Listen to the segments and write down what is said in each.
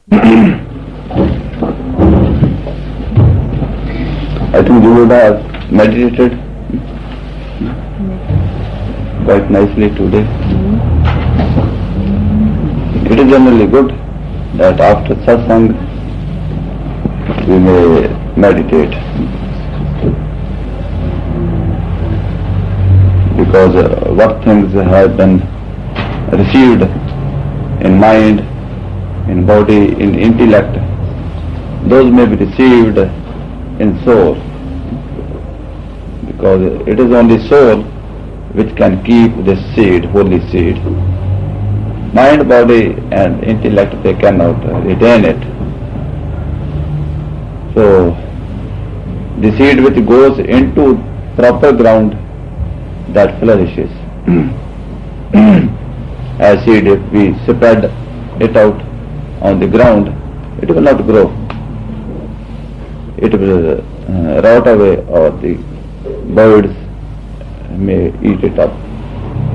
I think you would have meditated quite nicely today. It is generally good that after satsang we may meditate, because what things have been received in mind, in body, in intellect, those may be received in soul, because it is only soul which can keep this seed, holy seed. Mind, body and intellect, they cannot retain it. So the seed which goes into proper ground, that flourishes. As seed, if we spread it out on the ground, it will not grow. It will rot away, or the birds may eat it up.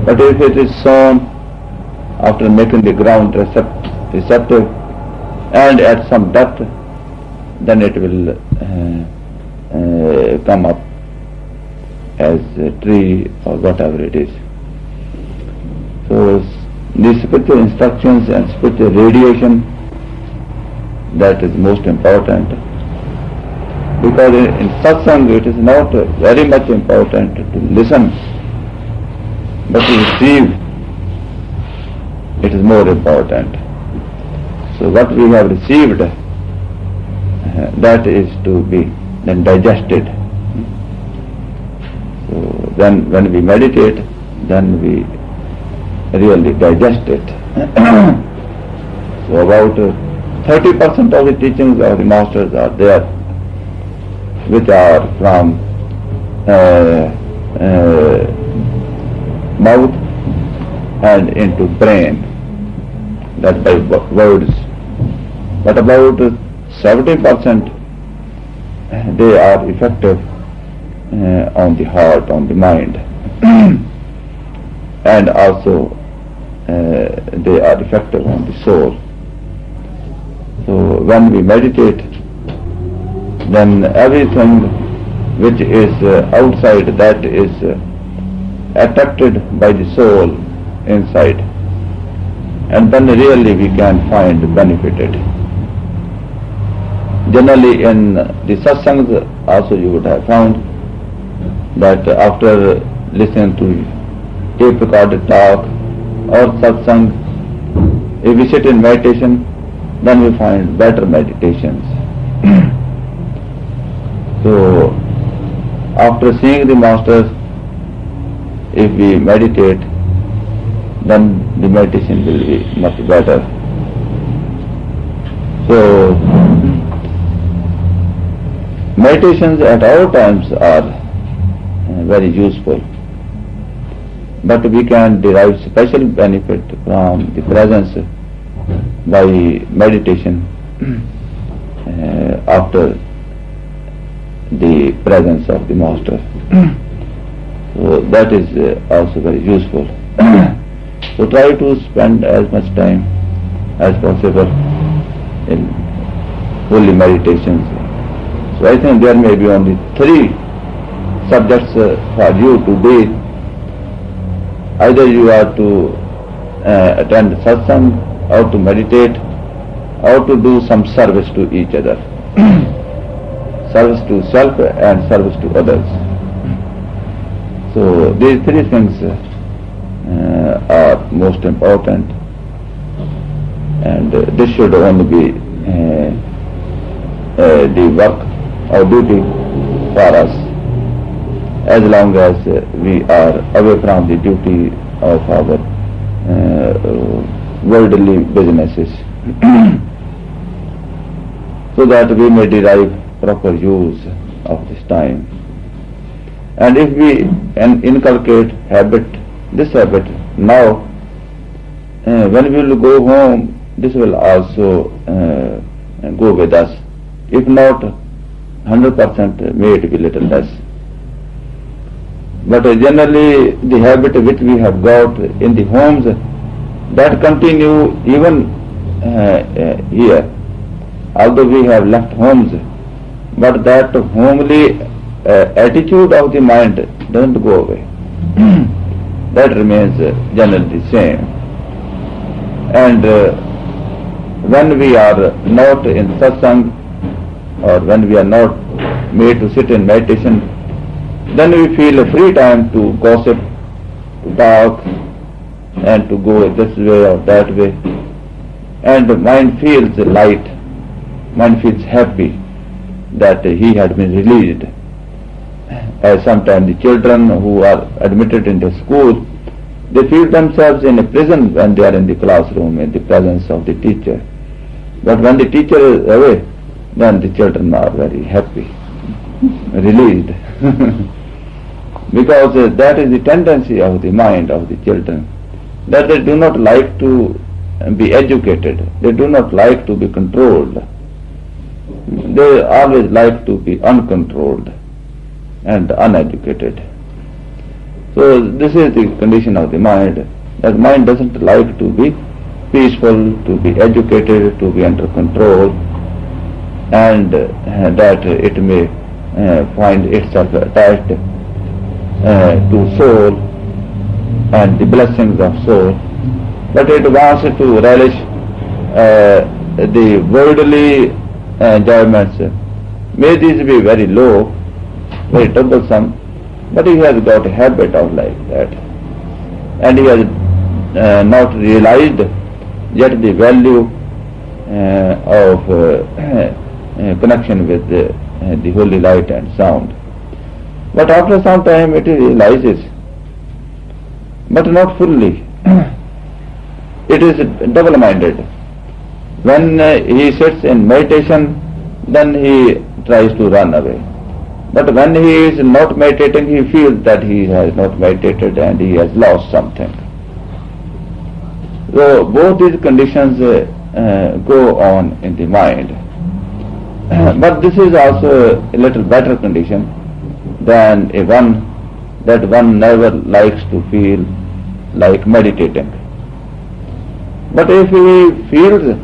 But if it is sown after making the ground receptive and at some depth, then it will come up as a tree or whatever it is. So the spiritual instructions and spiritual radiation, that is most important, because in satsang it is not very much important to listen, but to receive, it is more important. So what we have received, that is to be then digested. So then when we meditate, then we really digest it. So about 30% of the teachings of the masters are there, which are from mouth and into brain, that by words. But about 70% they are effective on the heart, on the mind, and also they are effective on the soul. So when we meditate, then everything which is outside, that is attracted by the soul inside, and then really we can find benefited. Generally in the satsangs also you would have found that after listening to tape recorded talk or satsang, if we sit in meditation, then we find better meditations. So after seeing the masters, if we meditate, then the meditation will be much better. So meditations at all times are very useful, but we can derive special benefit from the presence by meditation after the presence of the master. So that is also very useful. So try to spend as much time as possible in holy meditations. So I think there may be only 3 subjects for you to be. Either you are to attend satsang, or to meditate, or to do some service to each other. Service to self and service to others. So these 3 things are most important, and this should only be the work or duty for us, as long as we are away from the duty of our worldly businesses, so that we may derive proper use of this time. And if we inculcate this habit now, when we will go home, this will also go with us. If not 100%, may it be little less. But generally the habit which we have got in the homes, that continue even here. although we have left homes, but that homely attitude of the mind doesn't go away. That remains generally the same. And when we are not in satsang, or when we are not made to sit in meditation, then we feel a free time to gossip, to talk, and to go this way or that way. And the mind feels light, mind feels happy that he had been released. As sometimes the children who are admitted into school, they feel themselves in a prison when they are in the classroom in the presence of the teacher. But when the teacher is away, then the children are very happy, released. Because that is the tendency of the mind of the children, that they do not like to be educated, they do not like to be controlled, they always like to be uncontrolled and uneducated. So this is the condition of the mind, that mind doesn't like to be peaceful, to be educated, to be under control, and that it may find itself attached to soul and the blessings of soul, but it wants to relish the worldly enjoyments. May these be very low, very troublesome, but he has got a habit of like that, and he has not realized yet the value of connection with the holy light and sound. But after some time it realizes, but not fully. It is double-minded. When he sits in meditation, then he tries to run away. But when he is not meditating, he feels that he has not meditated and he has lost something. So both these conditions go on in the mind. But this is also a little better condition than a one that one never likes to feel like meditating. But if he feels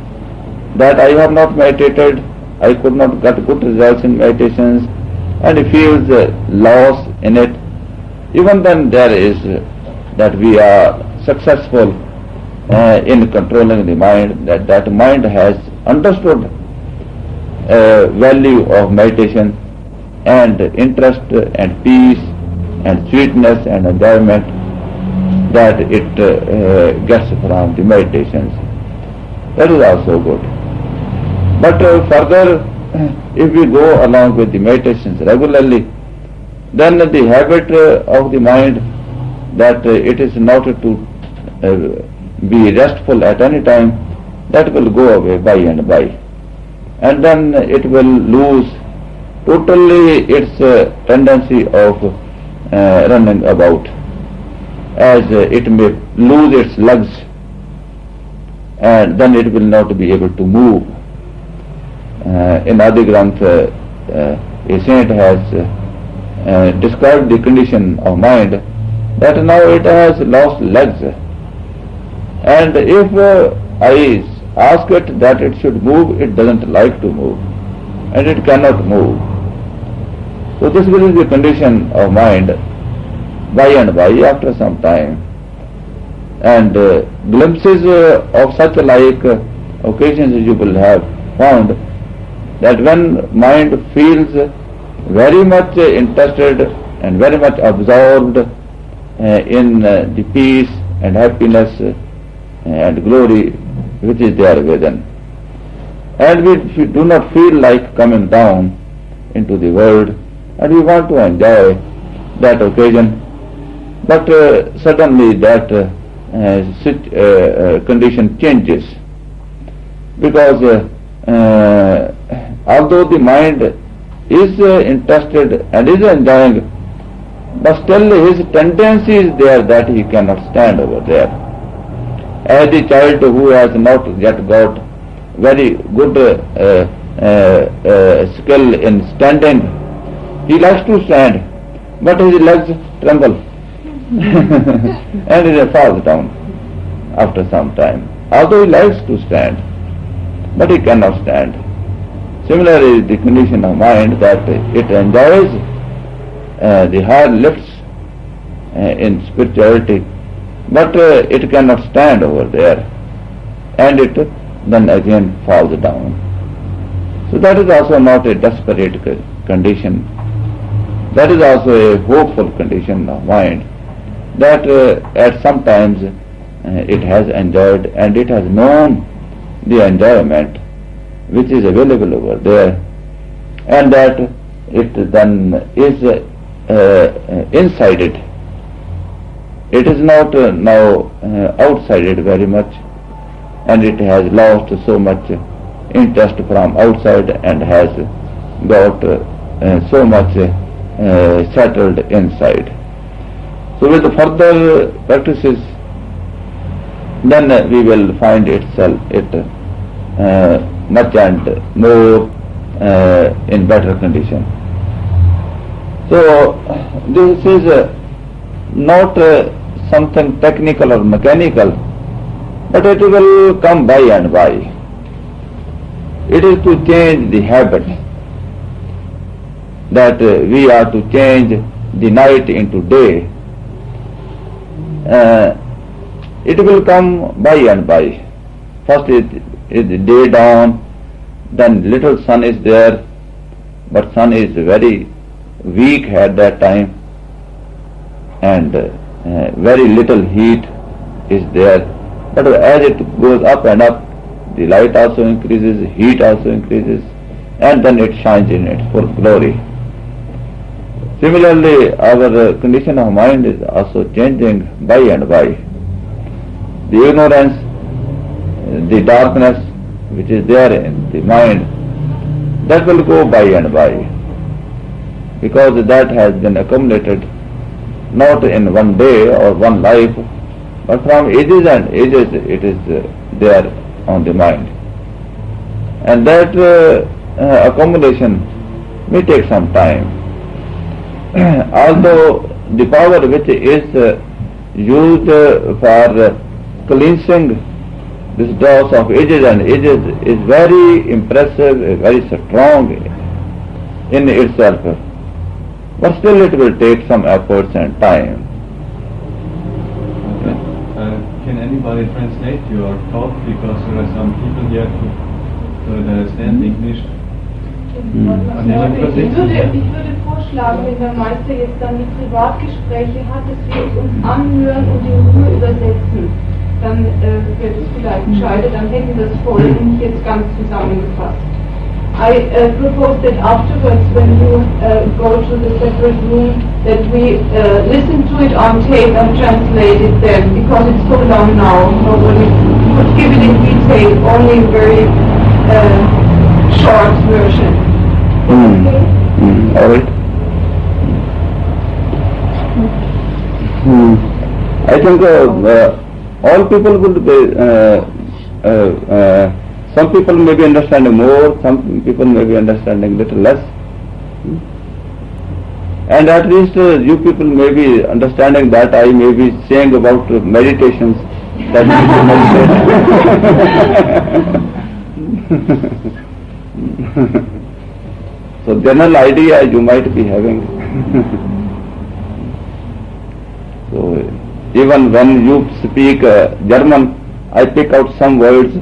that I have not meditated, I could not get good results in meditations, and he feels loss in it, even then there is that we are successful in controlling the mind, that mind has understood value of meditation and interest and peace and sweetness and enjoyment that it gets from the meditations. That is also good. But further, if we go along with the meditations regularly, then the habit of the mind that it is not to be restful at any time, that will go away by and by. And then it will lose totally its tendency of running about, as it may lose its legs, and then it will not be able to move. In Adi Granth, a saint has described the condition of mind that now it has lost legs, and if I ask it that it should move, it doesn't like to move, and it cannot move. So this is the condition of mind by and by after some time. And glimpses of such like occasions you will have found that when mind feels very much interested and very much absorbed in the peace and happiness and glory which is there within, and we do not feel like coming down into the world, and we want to enjoy that occasion, but suddenly that condition changes, because although the mind is interested and is enjoying, but still his tendency is there that he cannot stand over there. As the child who has not yet got very good skill in standing, he likes to stand, but his legs tremble and he falls down after some time. Although he likes to stand, but he cannot stand. Similarly, the condition of mind that it enjoys the higher lifts in spirituality, but it cannot stand over there, and it then again falls down. So that is also not a desperate condition. That is also a hopeful condition of mind, that at some times it has enjoyed and it has known the enjoyment which is available over there, and that it then is inside it. It is not now outside it very much, and it has lost so much interest from outside and has got so much settled inside. So with the further practices, then we will find it much and more in better condition. So this is not something technical or mechanical, but it will come by and by. It is to change the habit, that we are to change the night into day. It will come by and by. First is the day dawn, then little sun is there, but sun is very weak at that time, and very little heat is there. But as it goes up and up, the light also increases, heat also increases, and then it shines in its full glory. Similarly, our condition of mind is also changing by and by. The ignorance, the darkness which is there in the mind, that will go by and by, because that has been accumulated not in one day or one life, but from ages and ages it is there on the mind. And that accumulation may take some time. Although the power which is used for cleansing this dross of ages and ages is very impressive, very strong in itself, but still it will take some efforts and time. Can anybody translate your talk, because there are some people here who understand English? Ich würde vorschlagen, wenn der Meister jetzt dann die Privatgespräche hat, dass wir es uns anhören und in Ruhe übersetzen. Dann wird es vielleicht gescheiter, dann hätten wir das voll und nicht jetzt ganz zusammengefasst. I propose that afterwards, when you go to the separate room, that we listen to it on tape and translate it then, because it's so long now. Nobody could give it in detail, only a very short version. All right. I think all people would be. Some people may be understanding more, some people may be understanding little less. And at least you people may be understanding that I may be saying about meditations that you should meditate. So general idea you might be having. So even when you speak German, I pick out some words,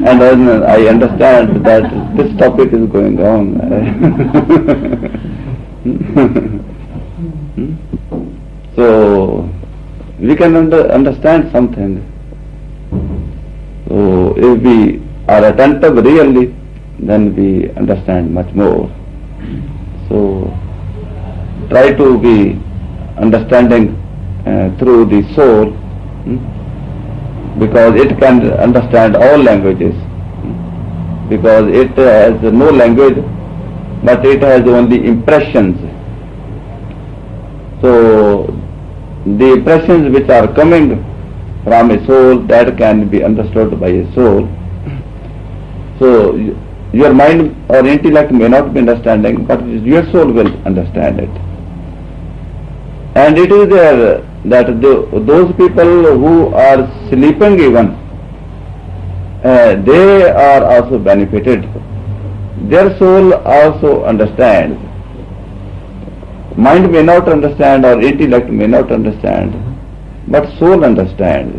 and then I understand that this topic is going on. So we can understand something. So if we are attentive really, then we understand much more. So try to be understanding through the soul, because it can understand all languages, because it has no language, but it has only impressions. So the impressions which are coming from a soul, that can be understood by a soul. So your mind or intellect may not be understanding, but your soul will understand it. And it is there that those people who are sleeping even, they are also benefited, their soul also understands. Mind may not understand or intellect may not understand, but soul understands.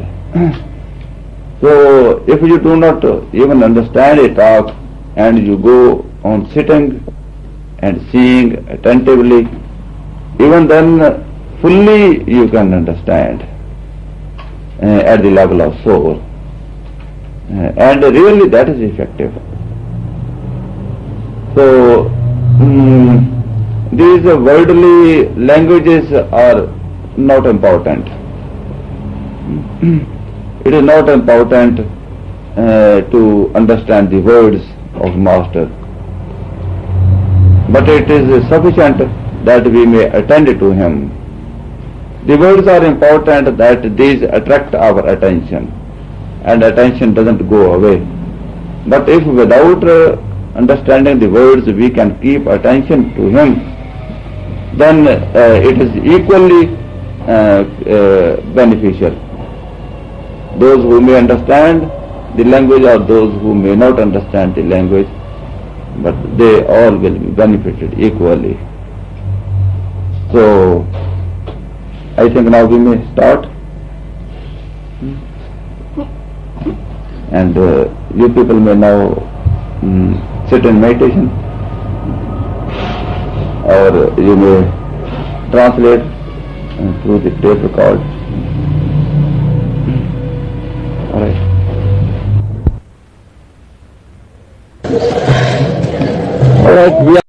So if you do not even understand a talk and you go on sitting and seeing attentively, even then fully you can understand at the level of soul. And really that is effective. So these worldly languages are not important. It is not important to understand the words of Master, but it is sufficient that we may attend to him. The words are important that these attract our attention, and attention doesn't go away. But if without understanding the words we can keep attention to him, then it is equally beneficial. Those who may understand the language or those who may not understand the language, but they all will be benefited equally. So I think now we may start, and you people may now sit in meditation, or you may translate through the tape record. All right. All right.